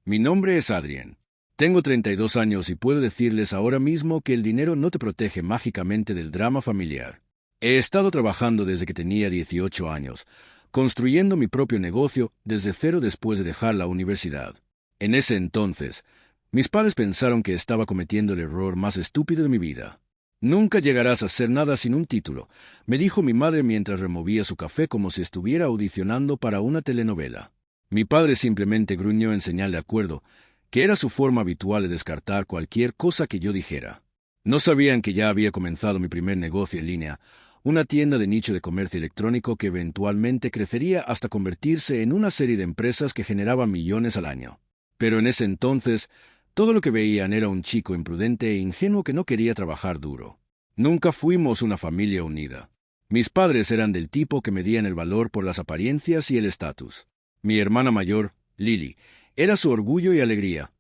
Mi nombre es Adrien. Tengo 32 años y puedo decirles ahora mismo que el dinero no te protege mágicamente del drama familiar. He estado trabajando desde que tenía 18 años, construyendo mi propio negocio desde cero después de dejar la universidad. En ese entonces, mis padres pensaron que estaba cometiendo el error más estúpido de mi vida. Nunca llegarás a hacer nada sin un título, me dijo mi madre mientras removía su café como si estuviera audicionando para una telenovela. Mi padre simplemente gruñó en señal de acuerdo, que era su forma habitual de descartar cualquier cosa que yo dijera. No sabían que ya había comenzado mi primer negocio en línea, una tienda de nicho de comercio electrónico que eventualmente crecería hasta convertirse en una serie de empresas que generaban millones al año. Pero en ese entonces, todo lo que veían era un chico imprudente e ingenuo que no quería trabajar duro. Nunca fuimos una familia unida. Mis padres eran del tipo que medían el valor por las apariencias y el estatus. Mi hermana mayor, Lily, era su orgullo y alegría.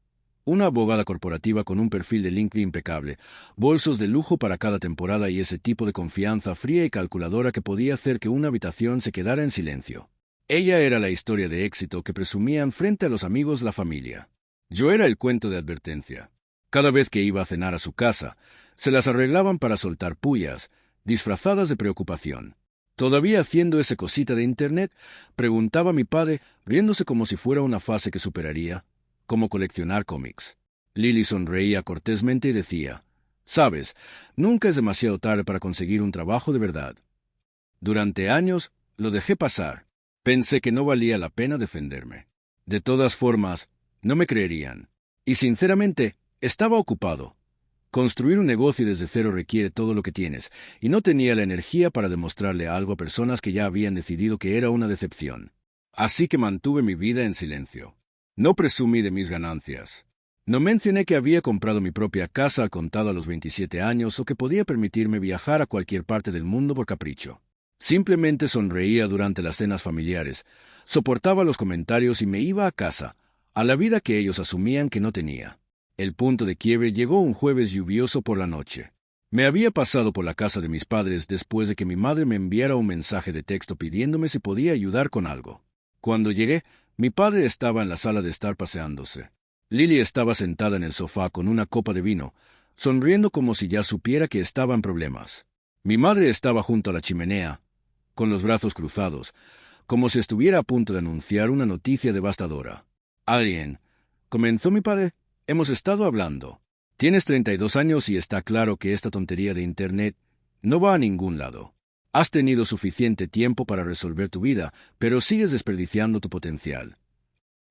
Una abogada corporativa con un perfil de LinkedIn impecable, bolsos de lujo para cada temporada y ese tipo de confianza fría y calculadora que podía hacer que una habitación se quedara en silencio. Ella era la historia de éxito que presumían frente a los amigos de la familia. Yo era el cuento de advertencia. Cada vez que iba a cenar a su casa, se las arreglaban para soltar pullas, disfrazadas de preocupación. Todavía haciendo esa cosita de Internet, preguntaba a mi padre, riéndose como si fuera una fase que superaría, como coleccionar cómics. Lily sonreía cortésmente y decía, «Sabes, nunca es demasiado tarde para conseguir un trabajo de verdad». Durante años, lo dejé pasar. Pensé que no valía la pena defenderme. De todas formas, no me creerían. Y sinceramente, estaba ocupado. Construir un negocio desde cero requiere todo lo que tienes, y no tenía la energía para demostrarle algo a personas que ya habían decidido que era una decepción. Así que mantuve mi vida en silencio. No presumí de mis ganancias. No mencioné que había comprado mi propia casa al contado a los 27 años o que podía permitirme viajar a cualquier parte del mundo por capricho. Simplemente sonreía durante las cenas familiares, soportaba los comentarios y me iba a casa, a la vida que ellos asumían que no tenía. El punto de quiebre llegó un jueves lluvioso por la noche. Me había pasado por la casa de mis padres después de que mi madre me enviara un mensaje de texto pidiéndome si podía ayudar con algo. Cuando llegué, mi padre estaba en la sala de estar paseándose. Lily estaba sentada en el sofá con una copa de vino, sonriendo como si ya supiera que estaba en problemas. Mi madre estaba junto a la chimenea, con los brazos cruzados, como si estuviera a punto de anunciar una noticia devastadora. «Adrien», comenzó mi padre, «hemos estado hablando. Tienes 32 años y está claro que esta tontería de Internet no va a ningún lado. Has tenido suficiente tiempo para resolver tu vida, pero sigues desperdiciando tu potencial».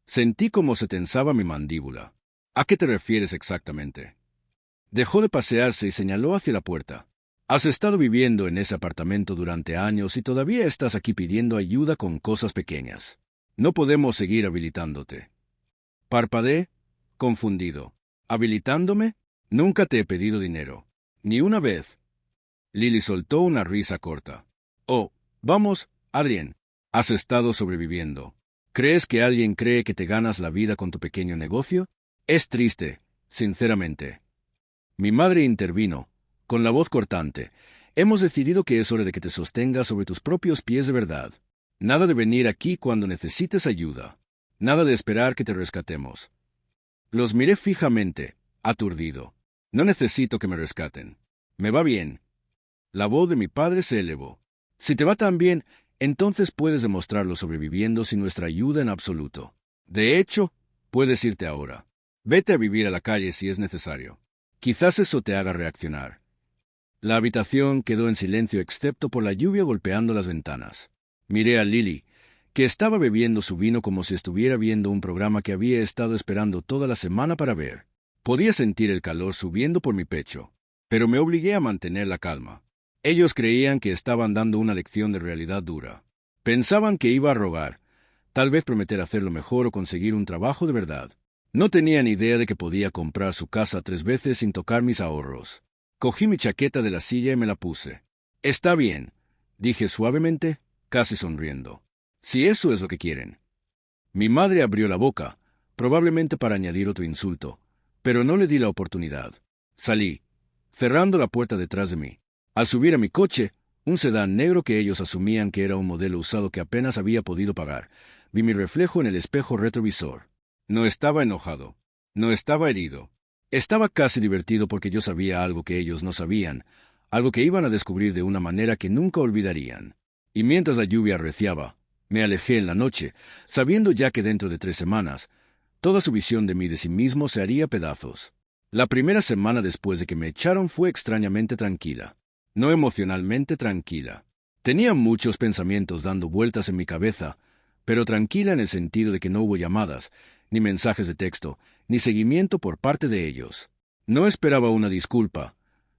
Sentí como se tensaba mi mandíbula. «¿A qué te refieres exactamente?» Dejó de pasearse y señaló hacia la puerta. «Has estado viviendo en ese apartamento durante años y todavía estás aquí pidiendo ayuda con cosas pequeñas. No podemos seguir habilitándote». Parpadeé, confundido. «¿Habilitándome? Nunca te he pedido dinero. Ni una vez». Lily soltó una risa corta. «Oh, vamos, Adrien. Has estado sobreviviendo. ¿Crees que alguien cree que te ganas la vida con tu pequeño negocio? Es triste, sinceramente». Mi madre intervino, con la voz cortante. «Hemos decidido que es hora de que te sostengas sobre tus propios pies de verdad. Nada de venir aquí cuando necesites ayuda. Nada de esperar que te rescatemos». Los miré fijamente, aturdido. «No necesito que me rescaten. Me va bien». La voz de mi padre se elevó. «Si te va tan bien, entonces puedes demostrarlo sobreviviendo sin nuestra ayuda en absoluto. De hecho, puedes irte ahora. Vete a vivir a la calle si es necesario. Quizás eso te haga reaccionar». La habitación quedó en silencio excepto por la lluvia golpeando las ventanas. Miré a Lily, que estaba bebiendo su vino como si estuviera viendo un programa que había estado esperando toda la semana para ver. Podía sentir el calor subiendo por mi pecho, pero me obligué a mantener la calma. Ellos creían que estaban dando una lección de realidad dura. Pensaban que iba a rogar, tal vez prometer hacerlo mejor o conseguir un trabajo de verdad. No tenían idea de que podía comprar su casa 3 veces sin tocar mis ahorros. Cogí mi chaqueta de la silla y me la puse. «Está bien», dije suavemente, casi sonriendo. «Si eso es lo que quieren». Mi madre abrió la boca, probablemente para añadir otro insulto, pero no le di la oportunidad. Salí, cerrando la puerta detrás de mí. Al subir a mi coche, un sedán negro que ellos asumían que era un modelo usado que apenas había podido pagar, vi mi reflejo en el espejo retrovisor. No estaba enojado. No estaba herido. Estaba casi divertido porque yo sabía algo que ellos no sabían, algo que iban a descubrir de una manera que nunca olvidarían. Y mientras la lluvia arreciaba, me alejé en la noche, sabiendo ya que dentro de 3 semanas, toda su visión de mí de sí mismo se haría pedazos. La primera semana después de que me echaron fue extrañamente tranquila. No emocionalmente tranquila. Tenía muchos pensamientos dando vueltas en mi cabeza, pero tranquila en el sentido de que no hubo llamadas, ni mensajes de texto, ni seguimiento por parte de ellos. No esperaba una disculpa,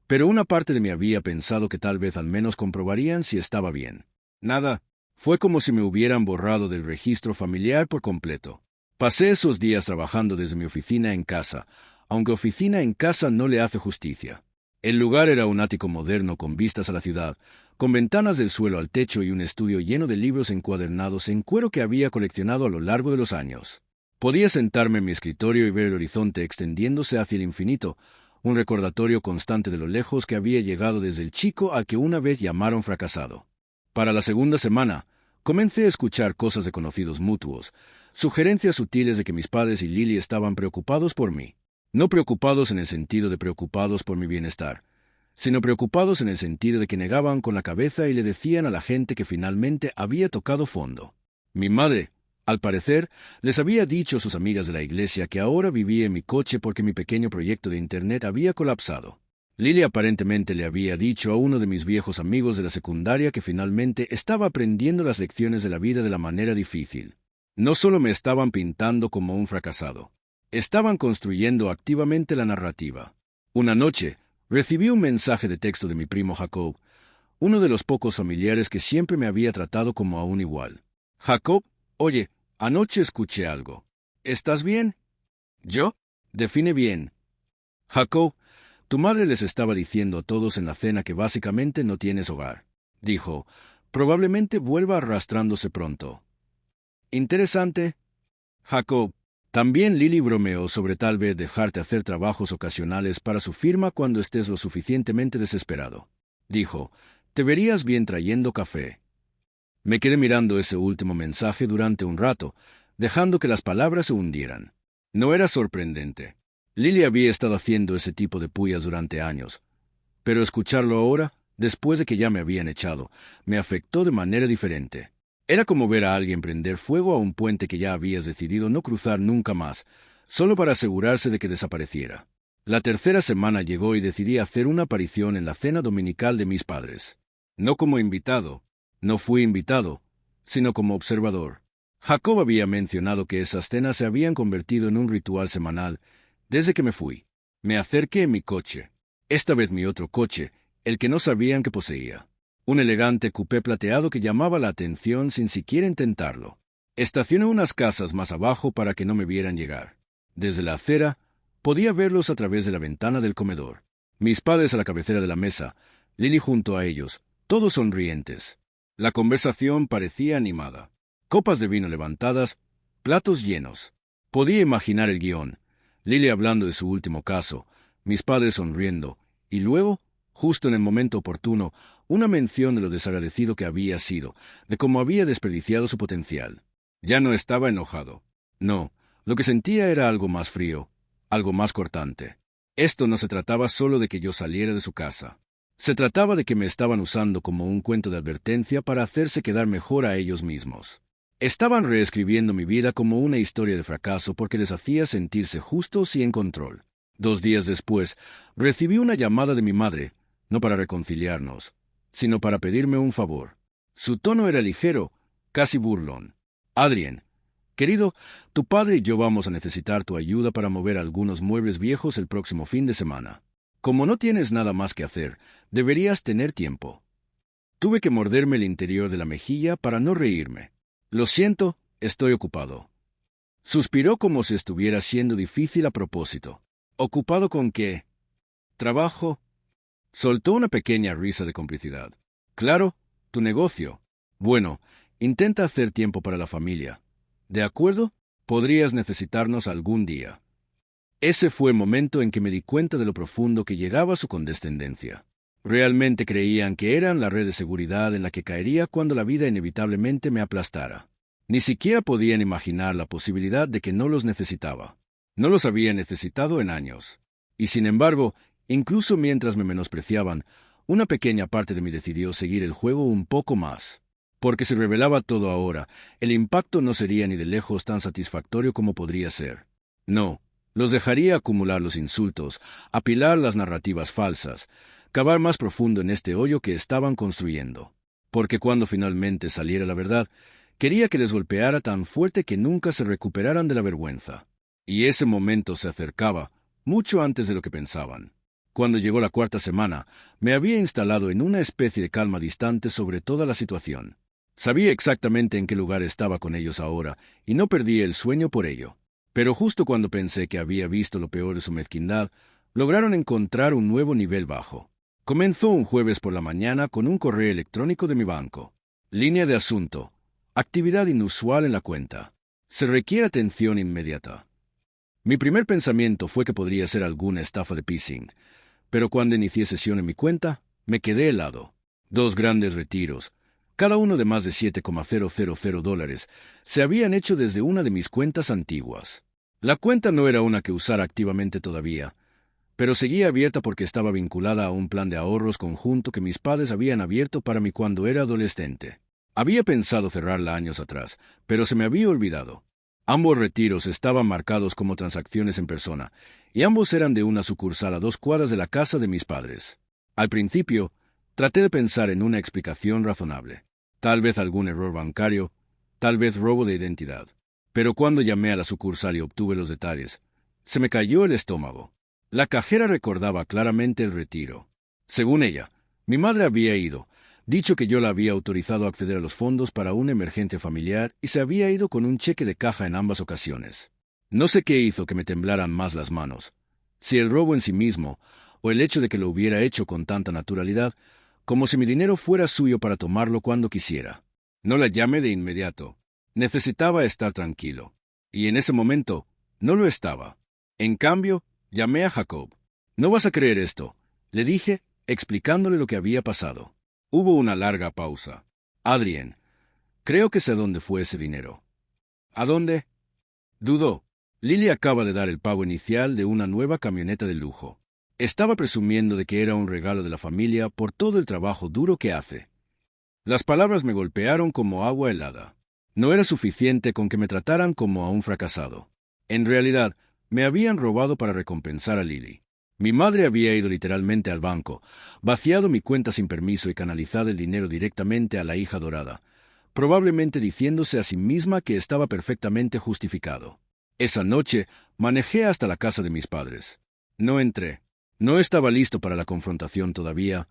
pero una parte de mí había pensado que tal vez al menos comprobarían si estaba bien. Nada. Fue como si me hubieran borrado del registro familiar por completo. Pasé esos días trabajando desde mi oficina en casa, aunque oficina en casa no le hace justicia. El lugar era un ático moderno con vistas a la ciudad, con ventanas del suelo al techo y un estudio lleno de libros encuadernados en cuero que había coleccionado a lo largo de los años. Podía sentarme en mi escritorio y ver el horizonte extendiéndose hacia el infinito, un recordatorio constante de lo lejos que había llegado desde el chico al que una vez llamaron fracasado. Para la segunda semana, comencé a escuchar cosas de conocidos mutuos, sugerencias sutiles de que mis padres y Lily estaban preocupados por mí. No preocupados en el sentido de preocupados por mi bienestar, sino preocupados en el sentido de que negaban con la cabeza y le decían a la gente que finalmente había tocado fondo. Mi madre, al parecer, les había dicho a sus amigas de la iglesia que ahora vivía en mi coche porque mi pequeño proyecto de Internet había colapsado. Lily aparentemente le había dicho a uno de mis viejos amigos de la secundaria que finalmente estaba aprendiendo las lecciones de la vida de la manera difícil. No solo me estaban pintando como un fracasado, estaban construyendo activamente la narrativa. Una noche, recibí un mensaje de texto de mi primo Jacob, uno de los pocos familiares que siempre me había tratado como a un igual. Jacob, oye, anoche escuché algo. ¿Estás bien? ¿Yo? Define bien. Jacob, tu madre les estaba diciendo a todos en la cena que básicamente no tienes hogar. Dijo, probablemente vuelva arrastrándose pronto. Interesante. Jacob, también Lily bromeó sobre tal vez dejarte hacer trabajos ocasionales para su firma cuando estés lo suficientemente desesperado. Dijo, te verías bien trayendo café. Me quedé mirando ese último mensaje durante un rato, dejando que las palabras se hundieran. No era sorprendente. Lily había estado haciendo ese tipo de pullas durante años, pero escucharlo ahora, después de que ya me habían echado, me afectó de manera diferente. Era como ver a alguien prender fuego a un puente que ya habías decidido no cruzar nunca más, solo para asegurarse de que desapareciera. La tercera semana llegó y decidí hacer una aparición en la cena dominical de mis padres. No como invitado, no fui invitado, sino como observador. Jacob había mencionado que esas cenas se habían convertido en un ritual semanal desde que me fui. Me acerqué en mi coche, esta vez mi otro coche, el que no sabían que poseía. Un elegante coupé plateado que llamaba la atención sin siquiera intentarlo. Estacioné unas casas más abajo para que no me vieran llegar. Desde la acera, podía verlos a través de la ventana del comedor. Mis padres a la cabecera de la mesa, Lily junto a ellos, todos sonrientes. La conversación parecía animada. Copas de vino levantadas, platos llenos. Podía imaginar el guión. Lily hablando de su último caso, mis padres sonriendo, y luego, justo en el momento oportuno, una mención de lo desagradecido que había sido, de cómo había desperdiciado su potencial. Ya no estaba enojado. No, lo que sentía era algo más frío, algo más cortante. Esto no se trataba solo de que yo saliera de su casa. Se trataba de que me estaban usando como un cuento de advertencia para hacerse quedar mejor a ellos mismos. Estaban reescribiendo mi vida como una historia de fracaso porque les hacía sentirse justos y en control. 2 días después, recibí una llamada de mi madre, no para reconciliarnos, sino para pedirme un favor. Su tono era ligero, casi burlón. Adrien, querido, tu padre y yo vamos a necesitar tu ayuda para mover algunos muebles viejos el próximo fin de semana. Como no tienes nada más que hacer, deberías tener tiempo. Tuve que morderme el interior de la mejilla para no reírme. Lo siento, estoy ocupado. Suspiró como si estuviera siendo difícil a propósito. ¿Ocupado con qué? ¿Trabajo? Soltó una pequeña risa de complicidad. Claro, tu negocio. Bueno, intenta hacer tiempo para la familia. ¿De acuerdo? Podrías necesitarnos algún día. Ese fue el momento en que me di cuenta de lo profundo que llegaba su condescendencia. Realmente creían que eran la red de seguridad en la que caería cuando la vida inevitablemente me aplastara. Ni siquiera podían imaginar la posibilidad de que no los necesitaba. No los había necesitado en años. Y sin embargo, incluso mientras me menospreciaban, una pequeña parte de mí decidió seguir el juego un poco más. Porque si revelaba todo ahora, el impacto no sería ni de lejos tan satisfactorio como podría ser. No, los dejaría acumular los insultos, apilar las narrativas falsas, cavar más profundo en este hoyo que estaban construyendo. Porque cuando finalmente saliera la verdad, quería que les golpeara tan fuerte que nunca se recuperaran de la vergüenza. Y ese momento se acercaba, mucho antes de lo que pensaban. Cuando llegó la cuarta semana, me había instalado en una especie de calma distante sobre toda la situación. Sabía exactamente en qué lugar estaba con ellos ahora, y no perdí el sueño por ello. Pero justo cuando pensé que había visto lo peor de su mezquindad, lograron encontrar un nuevo nivel bajo. Comenzó un jueves por la mañana con un correo electrónico de mi banco. Línea de asunto. Actividad inusual en la cuenta. Se requiere atención inmediata. Mi primer pensamiento fue que podría ser alguna estafa de phishing, pero cuando inicié sesión en mi cuenta, me quedé helado. 2 grandes retiros, cada uno de más de $7,000, se habían hecho desde una de mis cuentas antiguas. La cuenta no era una que usara activamente todavía, pero seguía abierta porque estaba vinculada a un plan de ahorros conjunto que mis padres habían abierto para mí cuando era adolescente. Había pensado cerrarla años atrás, pero se me había olvidado. Ambos retiros estaban marcados como transacciones en persona, y ambos eran de una sucursal a 2 cuadras de la casa de mis padres. Al principio, traté de pensar en una explicación razonable. Tal vez algún error bancario, tal vez robo de identidad. Pero cuando llamé a la sucursal y obtuve los detalles, se me cayó el estómago. La cajera recordaba claramente el retiro. Según ella, mi madre había ido, dicho que yo la había autorizado a acceder a los fondos para una emergencia familiar y se había ido con un cheque de caja en ambas ocasiones. No sé qué hizo que me temblaran más las manos, si el robo en sí mismo, o el hecho de que lo hubiera hecho con tanta naturalidad, como si mi dinero fuera suyo para tomarlo cuando quisiera. No la llamé de inmediato. Necesitaba estar tranquilo. Y en ese momento, no lo estaba. En cambio, llamé a Jacob. «No vas a creer esto», le dije, explicándole lo que había pasado. Hubo una larga pausa. «Adrien, creo que sé dónde fue ese dinero». «¿A dónde?» Dudó. Lily acaba de dar el pago inicial de una nueva camioneta de lujo. Estaba presumiendo de que era un regalo de la familia por todo el trabajo duro que hace. Las palabras me golpearon como agua helada. No era suficiente con que me trataran como a un fracasado. En realidad, me habían robado para recompensar a Lily. Mi madre había ido literalmente al banco, vaciado mi cuenta sin permiso y canalizado el dinero directamente a la hija dorada, probablemente diciéndose a sí misma que estaba perfectamente justificado. Esa noche manejé hasta la casa de mis padres. No entré. No estaba listo para la confrontación todavía,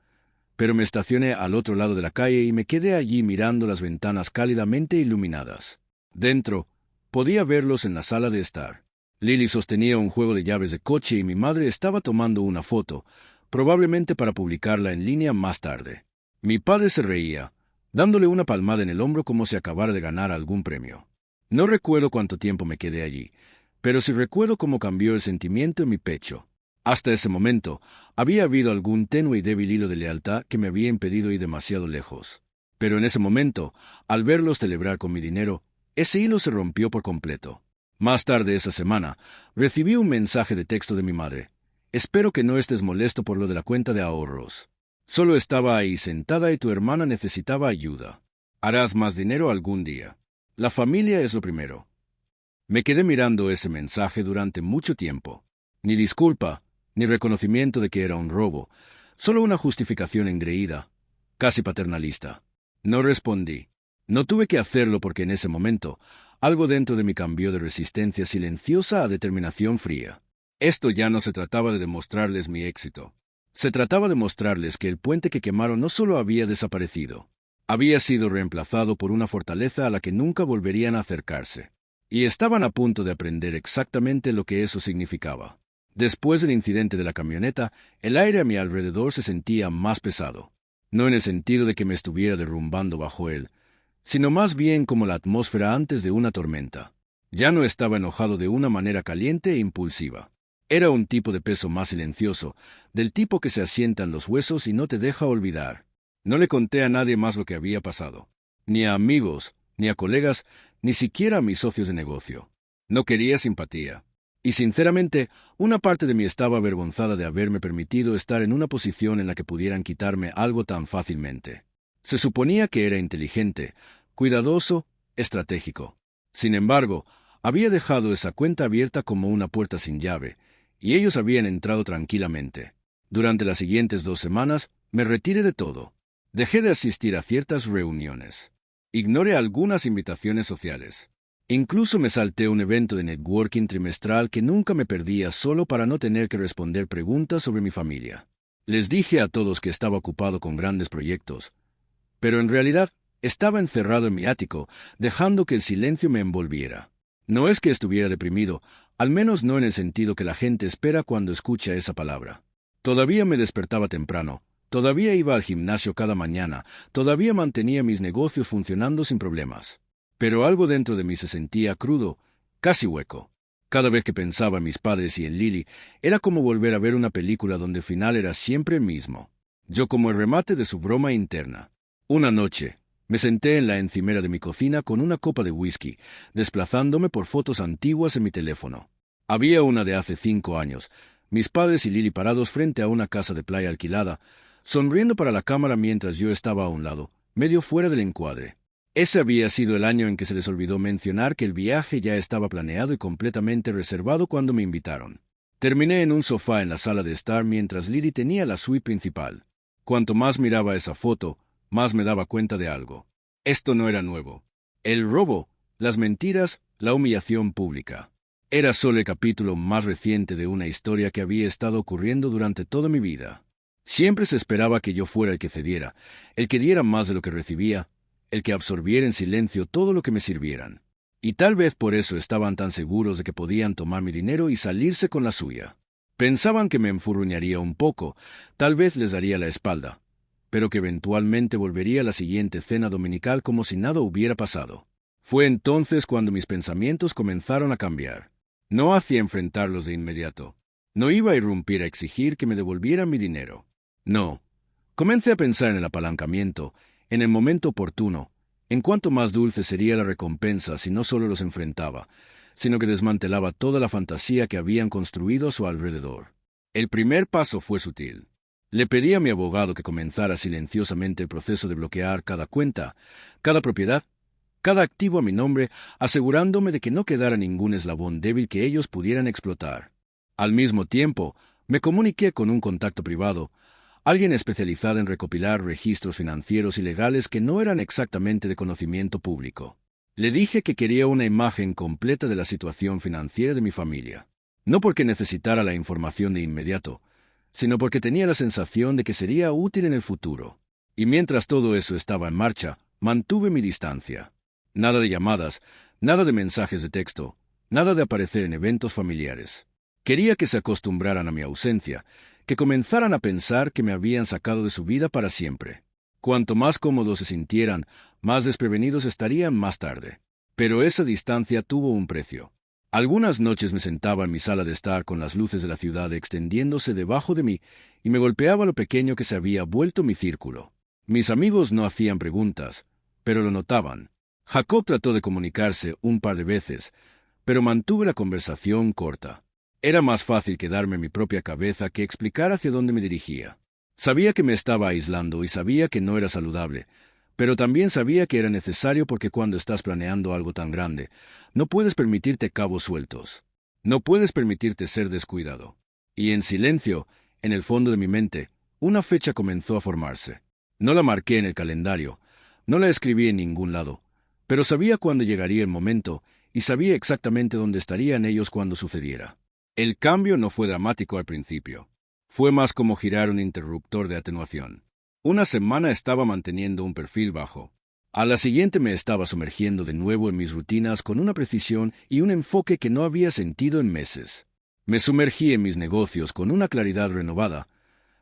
pero me estacioné al otro lado de la calle y me quedé allí mirando las ventanas cálidamente iluminadas. Dentro, podía verlos en la sala de estar. Lily sostenía un juego de llaves de coche y mi madre estaba tomando una foto, probablemente para publicarla en línea más tarde. Mi padre se reía, dándole una palmada en el hombro como si acabara de ganar algún premio. No recuerdo cuánto tiempo me quedé allí, pero sí recuerdo cómo cambió el sentimiento en mi pecho. Hasta ese momento, había habido algún tenue y débil hilo de lealtad que me había impedido ir demasiado lejos. Pero en ese momento, al verlos celebrar con mi dinero, ese hilo se rompió por completo. Más tarde esa semana, recibí un mensaje de texto de mi madre. «Espero que no estés molesto por lo de la cuenta de ahorros. Solo estaba ahí sentada y tu hermana necesitaba ayuda. Harás más dinero algún día. La familia es lo primero». Me quedé mirando ese mensaje durante mucho tiempo. Ni disculpa, ni reconocimiento de que era un robo, solo una justificación engreída, casi paternalista. No respondí. No tuve que hacerlo porque en ese momento, algo dentro de mí cambió de resistencia silenciosa a determinación fría. Esto ya no se trataba de demostrarles mi éxito. Se trataba de mostrarles que el puente que quemaron no solo había desaparecido, había sido reemplazado por una fortaleza a la que nunca volverían a acercarse. Y estaban a punto de aprender exactamente lo que eso significaba. Después del incidente de la camioneta, el aire a mi alrededor se sentía más pesado. No en el sentido de que me estuviera derrumbando bajo él, sino más bien como la atmósfera antes de una tormenta. Ya no estaba enojado de una manera caliente e impulsiva. Era un tipo de peso más silencioso, del tipo que se asienta en los huesos y no te deja olvidar. No le conté a nadie más lo que había pasado. Ni a amigos, ni a colegas, ni siquiera a mis socios de negocio. No quería simpatía. Y sinceramente, una parte de mí estaba avergonzada de haberme permitido estar en una posición en la que pudieran quitarme algo tan fácilmente. Se suponía que era inteligente, cuidadoso, estratégico. Sin embargo, había dejado esa cuenta abierta como una puerta sin llave, y ellos habían entrado tranquilamente. Durante las siguientes 2 semanas, me retiré de todo. Dejé de asistir a ciertas reuniones. Ignoré algunas invitaciones sociales. Incluso me salté un evento de networking trimestral que nunca me perdía solo para no tener que responder preguntas sobre mi familia. Les dije a todos que estaba ocupado con grandes proyectos, pero en realidad estaba encerrado en mi ático, dejando que el silencio me envolviera. No es que estuviera deprimido, al menos no en el sentido que la gente espera cuando escucha esa palabra. Todavía me despertaba temprano, todavía iba al gimnasio cada mañana, todavía mantenía mis negocios funcionando sin problemas. Pero algo dentro de mí se sentía crudo, casi hueco. Cada vez que pensaba en mis padres y en Lily, era como volver a ver una película donde el final era siempre el mismo. Yo como el remate de su broma interna. Una noche, me senté en la encimera de mi cocina con una copa de whisky, desplazándome por fotos antiguas en mi teléfono. Había una de hace 5 años, mis padres y Lily parados frente a una casa de playa alquilada, sonriendo para la cámara mientras yo estaba a un lado, medio fuera del encuadre. Ese había sido el año en que se les olvidó mencionar que el viaje ya estaba planeado y completamente reservado cuando me invitaron. Terminé en un sofá en la sala de estar mientras Lily tenía la suite principal. Cuanto más miraba esa foto, más me daba cuenta de algo. Esto no era nuevo. El robo, las mentiras, la humillación pública. Era solo el capítulo más reciente de una historia que había estado ocurriendo durante toda mi vida. Siempre se esperaba que yo fuera el que cediera, el que diera más de lo que recibía, el que absorbiera en silencio todo lo que me sirvieran. Y tal vez por eso estaban tan seguros de que podían tomar mi dinero y salirse con la suya. Pensaban que me enfurruñaría un poco, tal vez les daría la espalda, pero que eventualmente volvería a la siguiente cena dominical como si nada hubiera pasado. Fue entonces cuando mis pensamientos comenzaron a cambiar. No hacia enfrentarlos de inmediato. No iba a irrumpir a exigir que me devolvieran mi dinero. No. Comencé a pensar en el apalancamiento, en el momento oportuno, en cuánto más dulce sería la recompensa si no solo los enfrentaba, sino que desmantelaba toda la fantasía que habían construido a su alrededor. El primer paso fue sutil. Le pedí a mi abogado que comenzara silenciosamente el proceso de bloquear cada cuenta, cada propiedad, cada activo a mi nombre, asegurándome de que no quedara ningún eslabón débil que ellos pudieran explotar. Al mismo tiempo, me comuniqué con un contacto privado, alguien especializado en recopilar registros financieros y legales que no eran exactamente de conocimiento público. Le dije que quería una imagen completa de la situación financiera de mi familia. No porque necesitara la información de inmediato, sino porque tenía la sensación de que sería útil en el futuro. Y mientras todo eso estaba en marcha, mantuve mi distancia. Nada de llamadas, nada de mensajes de texto, nada de aparecer en eventos familiares. Quería que se acostumbraran a mi ausencia, que comenzaran a pensar que me habían sacado de su vida para siempre. Cuanto más cómodos se sintieran, más desprevenidos estarían más tarde. Pero esa distancia tuvo un precio. Algunas noches me sentaba en mi sala de estar con las luces de la ciudad extendiéndose debajo de mí y me golpeaba lo pequeño que se había vuelto mi círculo. Mis amigos no hacían preguntas, pero lo notaban. Jacob trató de comunicarse un par de veces, pero mantuve la conversación corta. Era más fácil quedarme en mi propia cabeza que explicar hacia dónde me dirigía. Sabía que me estaba aislando y sabía que no era saludable, pero también sabía que era necesario porque cuando estás planeando algo tan grande, no puedes permitirte cabos sueltos. No puedes permitirte ser descuidado. Y en silencio, en el fondo de mi mente, una fecha comenzó a formarse. No la marqué en el calendario, no la escribí en ningún lado, pero sabía cuándo llegaría el momento y sabía exactamente dónde estarían ellos cuando sucediera. El cambio no fue dramático al principio. Fue más como girar un interruptor de atenuación. Una semana estaba manteniendo un perfil bajo. A la siguiente me estaba sumergiendo de nuevo en mis rutinas con una precisión y un enfoque que no había sentido en meses. Me sumergí en mis negocios con una claridad renovada,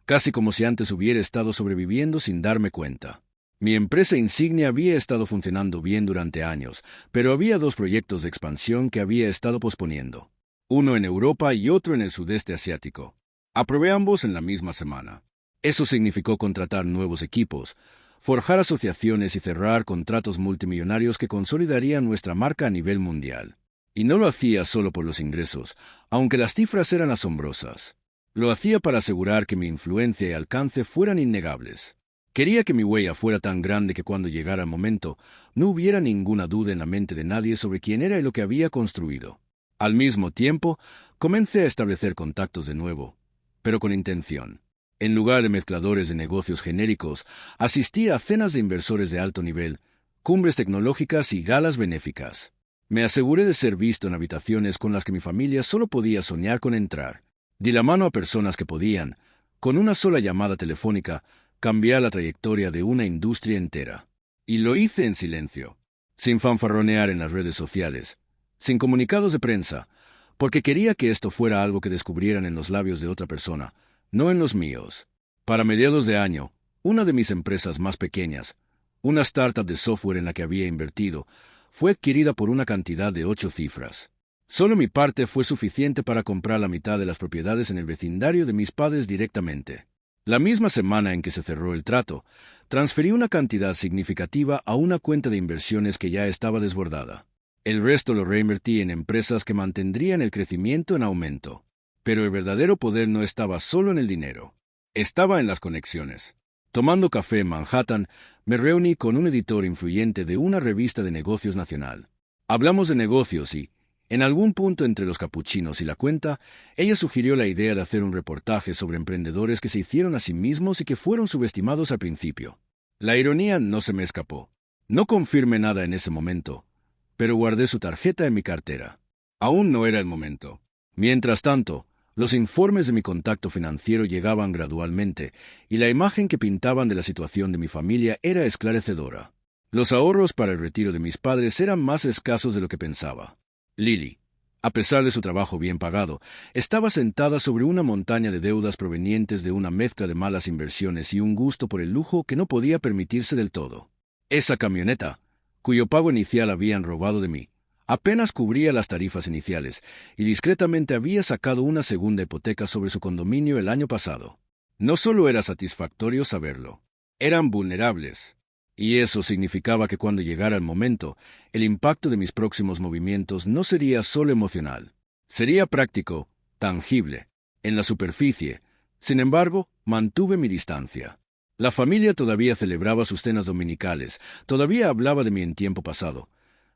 casi como si antes hubiera estado sobreviviendo sin darme cuenta. Mi empresa insignia había estado funcionando bien durante años, pero había 2 proyectos de expansión que había estado posponiendo. Uno en Europa y otro en el sudeste asiático. Aprobé ambos en la misma semana. Eso significó contratar nuevos equipos, forjar asociaciones y cerrar contratos multimillonarios que consolidarían nuestra marca a nivel mundial. Y no lo hacía solo por los ingresos, aunque las cifras eran asombrosas. Lo hacía para asegurar que mi influencia y alcance fueran innegables. Quería que mi huella fuera tan grande que cuando llegara el momento, no hubiera ninguna duda en la mente de nadie sobre quién era y lo que había construido. Al mismo tiempo, comencé a establecer contactos de nuevo, pero con intención. En lugar de mezcladores de negocios genéricos, asistí a cenas de inversores de alto nivel, cumbres tecnológicas y galas benéficas. Me aseguré de ser visto en habitaciones con las que mi familia solo podía soñar con entrar. Di la mano a personas que podían, con una sola llamada telefónica, cambiar la trayectoria de una industria entera. Y lo hice en silencio, sin fanfarronear en las redes sociales, sin comunicados de prensa, porque quería que esto fuera algo que descubrieran en los labios de otra persona, no en los míos. Para mediados de año, una de mis empresas más pequeñas, una startup de software en la que había invertido, fue adquirida por una cantidad de 8 cifras. Solo mi parte fue suficiente para comprar la mitad de las propiedades en el vecindario de mis padres directamente. La misma semana en que se cerró el trato, transferí una cantidad significativa a una cuenta de inversiones que ya estaba desbordada. El resto lo reinvertí en empresas que mantendrían el crecimiento en aumento. Pero el verdadero poder no estaba solo en el dinero. Estaba en las conexiones. Tomando café en Manhattan, me reuní con un editor influyente de una revista de negocios nacional. Hablamos de negocios y, en algún punto entre los capuchinos y la cuenta, ella sugirió la idea de hacer un reportaje sobre emprendedores que se hicieron a sí mismos y que fueron subestimados al principio. La ironía no se me escapó. No confirmé nada en ese momento, pero guardé su tarjeta en mi cartera. Aún no era el momento. Mientras tanto, los informes de mi contacto financiero llegaban gradualmente, y la imagen que pintaban de la situación de mi familia era esclarecedora. Los ahorros para el retiro de mis padres eran más escasos de lo que pensaba. Lily, a pesar de su trabajo bien pagado, estaba sentada sobre una montaña de deudas provenientes de una mezcla de malas inversiones y un gusto por el lujo que no podía permitirse del todo. Esa camioneta, cuyo pago inicial habían robado de mí, apenas cubría las tarifas iniciales, y discretamente había sacado una segunda hipoteca sobre su condominio el año pasado. No solo era satisfactorio saberlo, eran vulnerables. Y eso significaba que cuando llegara el momento, el impacto de mis próximos movimientos no sería solo emocional. Sería práctico, tangible, en la superficie. Sin embargo, mantuve mi distancia. La familia todavía celebraba sus cenas dominicales, todavía hablaba de mí en tiempo pasado.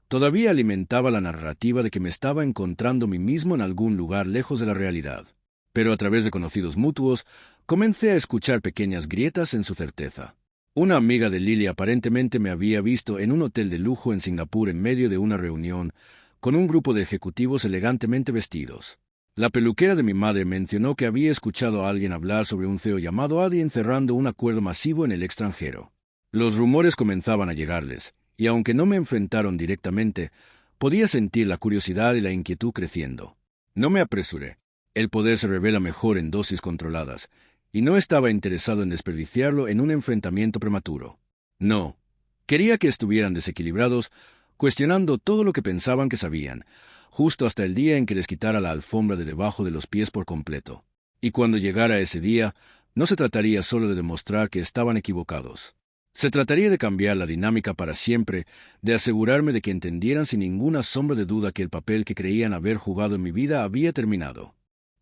Todavía alimentaba la narrativa de que me estaba encontrando a mí mismo en algún lugar lejos de la realidad. Pero a través de conocidos mutuos, comencé a escuchar pequeñas grietas en su certeza. Una amiga de Lily aparentemente me había visto en un hotel de lujo en Singapur en medio de una reunión con un grupo de ejecutivos elegantemente vestidos. La peluquera de mi madre mencionó que había escuchado a alguien hablar sobre un CEO llamado Adi encerrando un acuerdo masivo en el extranjero. Los rumores comenzaban a llegarles, y aunque no me enfrentaron directamente, podía sentir la curiosidad y la inquietud creciendo. No me apresuré. El poder se revela mejor en dosis controladas, y no estaba interesado en desperdiciarlo en un enfrentamiento prematuro. No, quería que estuvieran desequilibrados, cuestionando todo lo que pensaban que sabían, justo hasta el día en que les quitara la alfombra de debajo de los pies por completo. Y cuando llegara ese día, no se trataría solo de demostrar que estaban equivocados. Se trataría de cambiar la dinámica para siempre, de asegurarme de que entendieran sin ninguna sombra de duda que el papel que creían haber jugado en mi vida había terminado.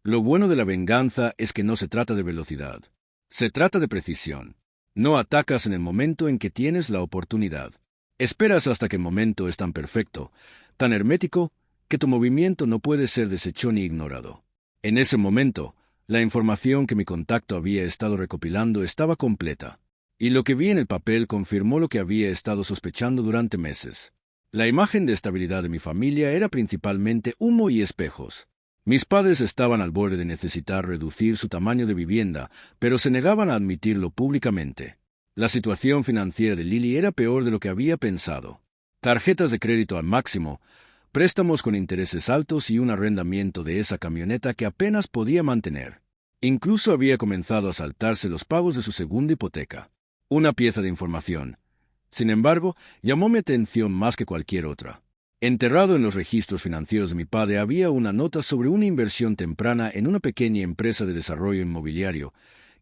Lo bueno de la venganza es que no se trata de velocidad. Se trata de precisión. No atacas en el momento en que tienes la oportunidad. Esperas hasta que el momento es tan perfecto, tan hermético, que tu movimiento no puede ser deshecho ni ignorado. En ese momento, la información que mi contacto había estado recopilando estaba completa, y lo que vi en el papel confirmó lo que había estado sospechando durante meses. La imagen de estabilidad de mi familia era principalmente humo y espejos. Mis padres estaban al borde de necesitar reducir su tamaño de vivienda, pero se negaban a admitirlo públicamente. La situación financiera de Lily era peor de lo que había pensado. Tarjetas de crédito al máximo, préstamos con intereses altos y un arrendamiento de esa camioneta que apenas podía mantener. Incluso había comenzado a saltarse los pagos de su segunda hipoteca. Una pieza de información. Sin embargo, llamó mi atención más que cualquier otra. Enterrado en los registros financieros de mi padre había una nota sobre una inversión temprana en una pequeña empresa de desarrollo inmobiliario,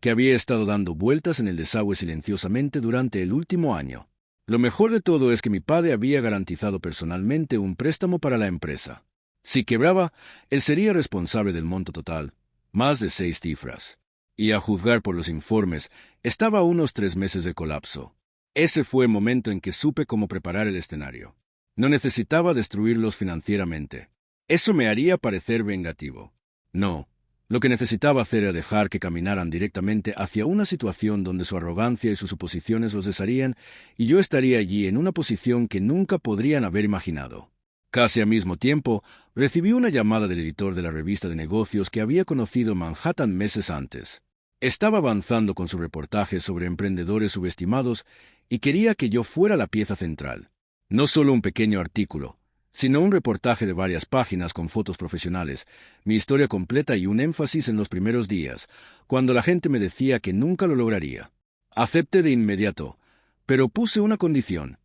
que había estado dando vueltas en el desagüe silenciosamente durante el último año. Lo mejor de todo es que mi padre había garantizado personalmente un préstamo para la empresa. Si quebraba, él sería responsable del monto total, más de 6 cifras. Y a juzgar por los informes, estaba a unos 3 meses de colapso. Ese fue el momento en que supe cómo preparar el escenario. No necesitaba destruirlos financieramente. Eso me haría parecer vengativo. No, lo que necesitaba hacer era dejar que caminaran directamente hacia una situación donde su arrogancia y sus suposiciones los desharían, y yo estaría allí en una posición que nunca podrían haber imaginado. Casi al mismo tiempo, recibí una llamada del editor de la revista de negocios que había conocido en Manhattan meses antes. Estaba avanzando con su reportaje sobre emprendedores subestimados y quería que yo fuera la pieza central. No solo un pequeño artículo, sino un reportaje de varias páginas con fotos profesionales, mi historia completa y un énfasis en los primeros días, cuando la gente me decía que nunca lo lograría. Acepté de inmediato, pero puse una condición.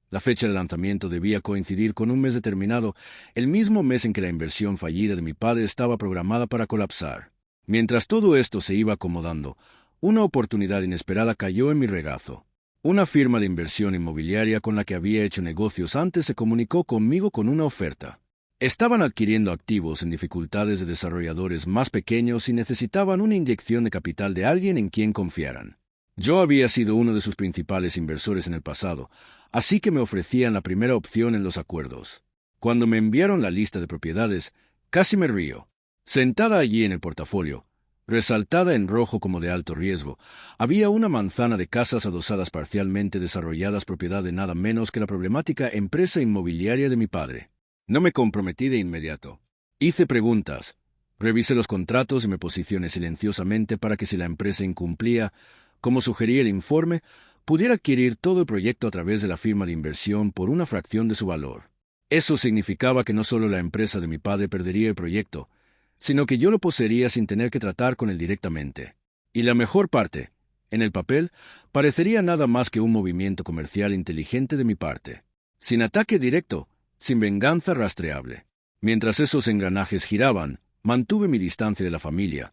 La fecha de lanzamiento debía coincidir con un mes determinado, el mismo mes en que la inversión fallida de mi padre estaba programada para colapsar. Mientras todo esto se iba acomodando, una oportunidad inesperada cayó en mi regazo. Una firma de inversión inmobiliaria con la que había hecho negocios antes se comunicó conmigo con una oferta. Estaban adquiriendo activos en dificultades de desarrolladores más pequeños y necesitaban una inyección de capital de alguien en quien confiaran. Yo había sido uno de sus principales inversores en el pasado, así que me ofrecían la primera opción en los acuerdos. Cuando me enviaron la lista de propiedades, casi me río. Sentada allí en el portafolio, resaltada en rojo como de alto riesgo, había una manzana de casas adosadas parcialmente desarrolladas propiedad de nada menos que la problemática empresa inmobiliaria de mi padre. No me comprometí de inmediato. Hice preguntas, revisé los contratos y me posicioné silenciosamente para que si la empresa incumplía, como sugería el informe, pudiera adquirir todo el proyecto a través de la firma de inversión por una fracción de su valor. Eso significaba que no solo la empresa de mi padre perdería el proyecto, sino que yo lo poseería sin tener que tratar con él directamente. Y la mejor parte, en el papel, parecería nada más que un movimiento comercial inteligente de mi parte. Sin ataque directo, sin venganza rastreable. Mientras esos engranajes giraban, mantuve mi distancia de la familia,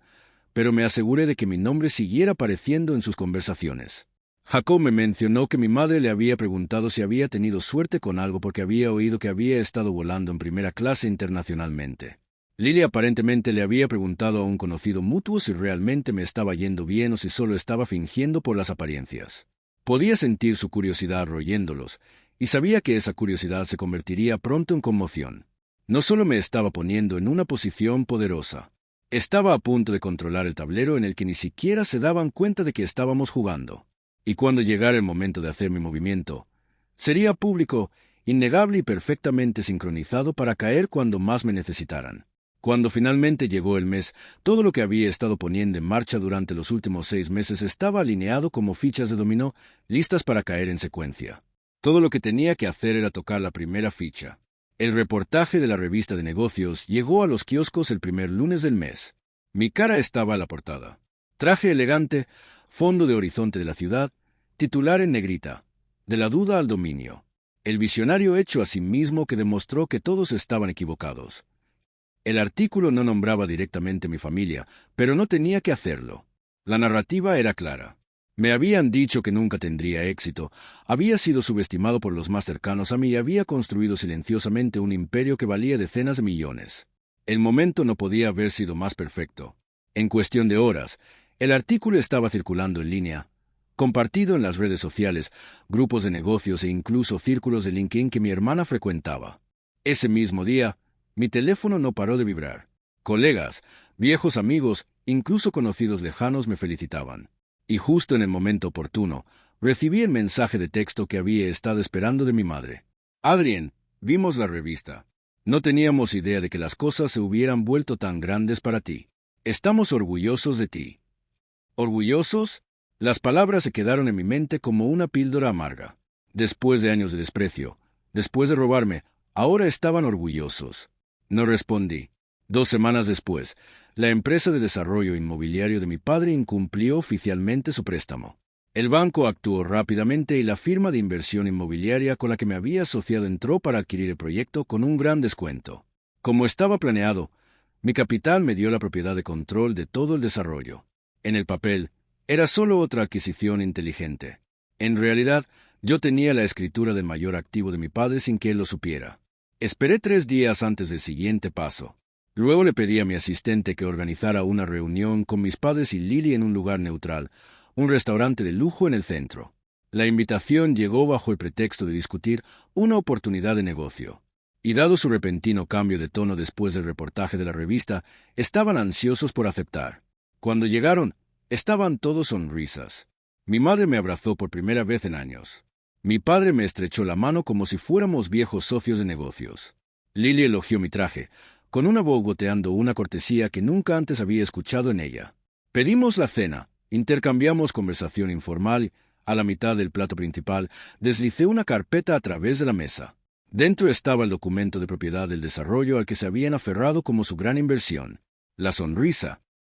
pero me aseguré de que mi nombre siguiera apareciendo en sus conversaciones. Jacob me mencionó que mi madre le había preguntado si había tenido suerte con algo porque había oído que había estado volando en primera clase internacionalmente. Lily aparentemente le había preguntado a un conocido mutuo si realmente me estaba yendo bien o si solo estaba fingiendo por las apariencias. Podía sentir su curiosidad royéndolos, y sabía que esa curiosidad se convertiría pronto en conmoción. No solo me estaba poniendo en una posición poderosa, estaba a punto de controlar el tablero en el que ni siquiera se daban cuenta de que estábamos jugando. Y cuando llegara el momento de hacer mi movimiento, sería público, innegable y perfectamente sincronizado para caer cuando más me necesitaran. Cuando finalmente llegó el mes, todo lo que había estado poniendo en marcha durante los últimos 6 meses estaba alineado como fichas de dominó, listas para caer en secuencia. Todo lo que tenía que hacer era tocar la primera ficha. El reportaje de la revista de negocios llegó a los kioscos el primer lunes del mes. Mi cara estaba a la portada. Traje elegante, fondo de horizonte de la ciudad, titular en negrita, de la duda al dominio. El visionario hecho a sí mismo que demostró que todos estaban equivocados. El artículo no nombraba directamente a mi familia, pero no tenía que hacerlo. La narrativa era clara. Me habían dicho que nunca tendría éxito, había sido subestimado por los más cercanos a mí y había construido silenciosamente un imperio que valía decenas de millones. El momento no podía haber sido más perfecto. En cuestión de horas, el artículo estaba circulando en línea, compartido en las redes sociales, grupos de negocios e incluso círculos de LinkedIn que mi hermana frecuentaba. Ese mismo día, mi teléfono no paró de vibrar. Colegas, viejos amigos, incluso conocidos lejanos me felicitaban. Y justo en el momento oportuno, recibí el mensaje de texto que había estado esperando de mi madre. Adrien, vimos la revista. No teníamos idea de que las cosas se hubieran vuelto tan grandes para ti. Estamos orgullosos de ti. ¿Orgullosos? Las palabras se quedaron en mi mente como una píldora amarga. Después de años de desprecio, después de robarme, ahora estaban orgullosos. No respondí. 2 semanas después, la empresa de desarrollo inmobiliario de mi padre incumplió oficialmente su préstamo. El banco actuó rápidamente y la firma de inversión inmobiliaria con la que me había asociado entró para adquirir el proyecto con un gran descuento. Como estaba planeado, mi capital me dio la propiedad de control de todo el desarrollo. En el papel, Era solo otra adquisición inteligente. En realidad, yo tenía la escritura del mayor activo de mi padre sin que él lo supiera. Esperé 3 días antes del siguiente paso. Luego le pedí a mi asistente que organizara una reunión con mis padres y Lily en un lugar neutral, un restaurante de lujo en el centro. La invitación llegó bajo el pretexto de discutir una oportunidad de negocio. Y dado su repentino cambio de tono después del reportaje de la revista, estaban ansiosos por aceptar. Cuando llegaron, estaban todos sonrisas. Mi madre me abrazó por primera vez en años. Mi padre me estrechó la mano como si fuéramos viejos socios de negocios. Lily elogió mi traje, con una voz goteando una cortesía que nunca antes había escuchado en ella. Pedimos la cena, intercambiamos conversación informal y, a la mitad del plato principal, deslicé una carpeta a través de la mesa. Dentro estaba el documento de propiedad del desarrollo al que se habían aferrado como su gran inversión. La sonrisa,